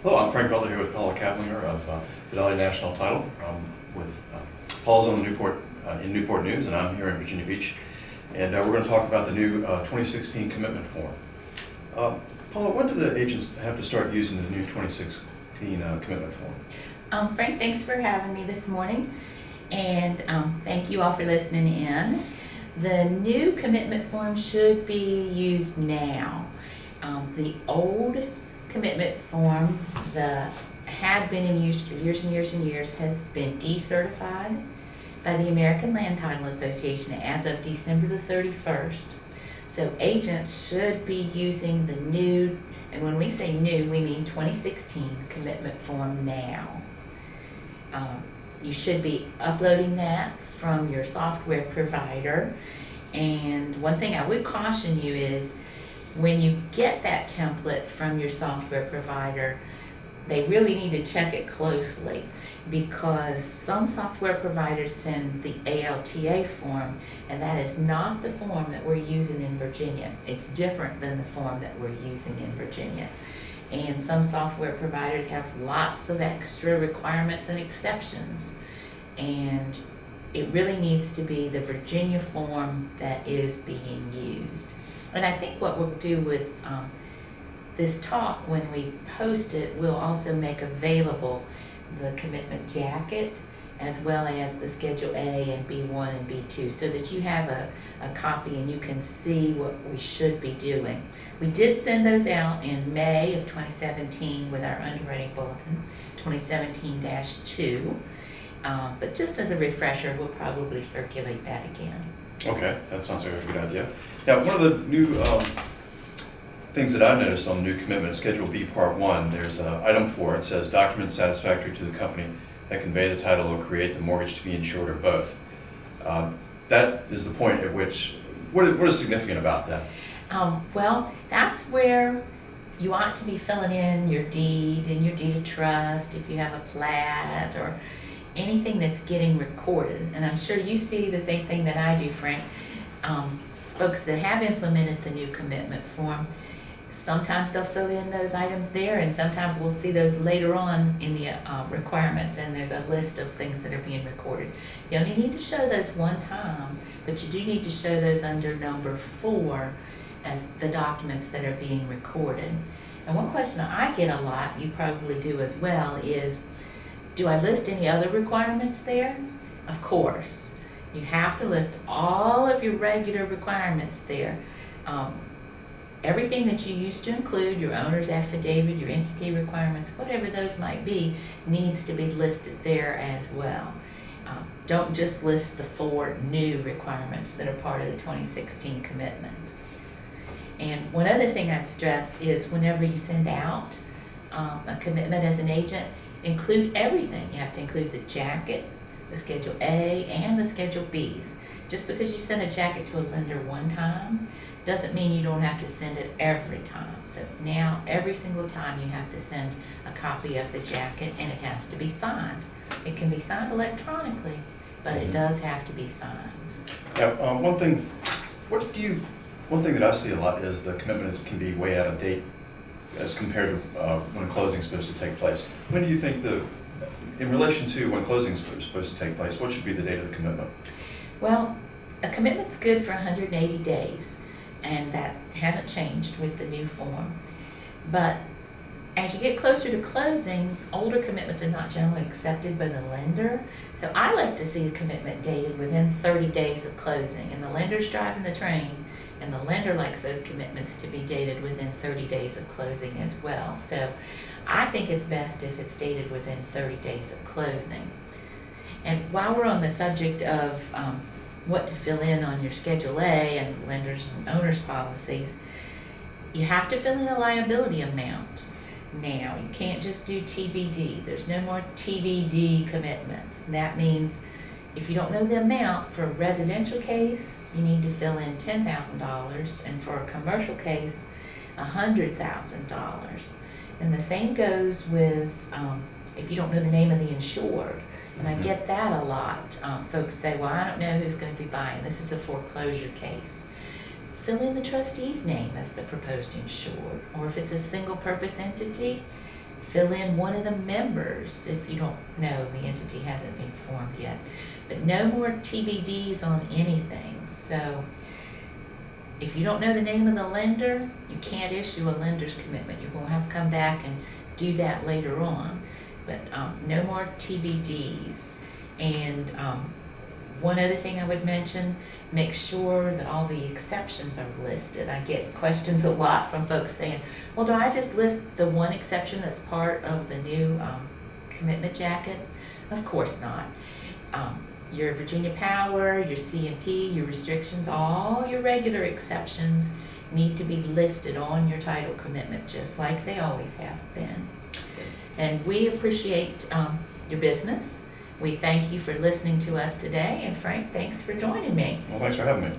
Hello, I'm Frank Butler here with Paula Caplinger of Fidelity National Title. With Paula's on the in Newport News, and I'm here in Virginia Beach. And we're going to talk about the new 2016 commitment form. Paula, when do the agents have to start using the new 2016 commitment form? Frank, thanks for having me this morning, and thank you all for listening in. The new commitment form should be used now. The old commitment form that had been in use for years and years and years has been decertified by the American Land Title Association as of December the 31st. So agents should be using the new, and when we say new, we mean 2016 commitment form now. You should be uploading that from your software provider. And one thing I would caution you is when you get that template from your software provider, they really need to check it closely, because some software providers send the ALTA form, and that is not the form that we're using in Virginia. It's different than the form that we're using in Virginia. And some software providers have lots of extra requirements and exceptions, and it really needs to be the Virginia form that is being used. And I think what we'll do with this talk, when we post it, we'll also make available the commitment jacket as well as the Schedule A and B1 and B2, so that you have a copy and you can see what we should be doing. We did send those out in May of 2017 with our Underwriting Bulletin, 2017-2, but just as a refresher, we'll probably circulate that again. Okay, that sounds like a good idea. Now, one of the new things that I've noticed on the new commitment, Schedule B Part 1, there's item 4. It says documents satisfactory to the company that convey the title or create the mortgage to be insured, or both. That is the point at which, what is significant about that? Well, that's where you ought to be filling in your deed and your deed of trust if you have a plat or anything that's getting recorded. And I'm sure you see the same thing that I do, Frank. Folks that have implemented the new commitment form, sometimes they'll fill in those items there, and sometimes we'll see those later on in the requirements, and there's a list of things that are being recorded. You only need to show those one time, but you do need to show those under number 4 as the documents that are being recorded. And one question I get a lot, you probably do as well, is do I list any other requirements there? Of course. You have to list all of your regular requirements there. Everything that you used to include, your owner's affidavit, your entity requirements, whatever those might be, needs to be listed there as well. Don't just list the 4 new requirements that are part of the 2016 commitment. And one other thing I'd stress is whenever you send out a commitment as an agent, include everything. You have to include the jacket, the Schedule A, and the Schedule Bs. Just because you send a jacket to a lender one time doesn't mean you don't have to send it every time. So now, every single time you have to send a copy of the jacket, and it has to be signed. It can be signed electronically, but it does have to be signed. Yeah, one thing that I see a lot is the commitment can be way out of date as compared to when closing is supposed to take place. When do you think in relation to when closing is supposed to take place, what should be the date of the commitment? Well, a commitment's good for 180 days, and that hasn't changed with the new form. But as you get closer to closing, older commitments are not generally accepted by the lender. So I like to see a commitment dated within 30 days of closing, and the lender's driving the train, and the lender likes those commitments to be dated within 30 days of closing as well. So I think it's best if it's dated within 30 days of closing. And while we're on the subject of what to fill in on your Schedule A and lenders and owners policies, you have to fill in a liability amount. Now, you can't just do TBD. There's no more TBD commitments. That means if you don't know the amount, for a residential case, you need to fill in $10,000, and for a commercial case, $100,000. And the same goes with if you don't know the name of the insured. And I get that a lot. Folks say, well, I don't know who's going to be buying. This is a foreclosure case. Fill in the trustee's name as the proposed insured. Or if it's a single purpose entity, fill in one of the members if you don't know, the entity hasn't been formed yet. But no more TBDs on anything. So if you don't know the name of the lender, you can't issue a lender's commitment. You're going to have to come back and do that later on. But no more TBDs. And one other thing I would mention, make sure that all the exceptions are listed. I get questions a lot from folks saying, well, do I just list the one exception that's part of the new commitment jacket? Of course not. Your Virginia Power, your C&P, your restrictions, all your regular exceptions need to be listed on your title commitment, just like they always have been. And we appreciate your business. We thank you for listening to us today. And Frank, thanks for joining me. Well, thanks for having me.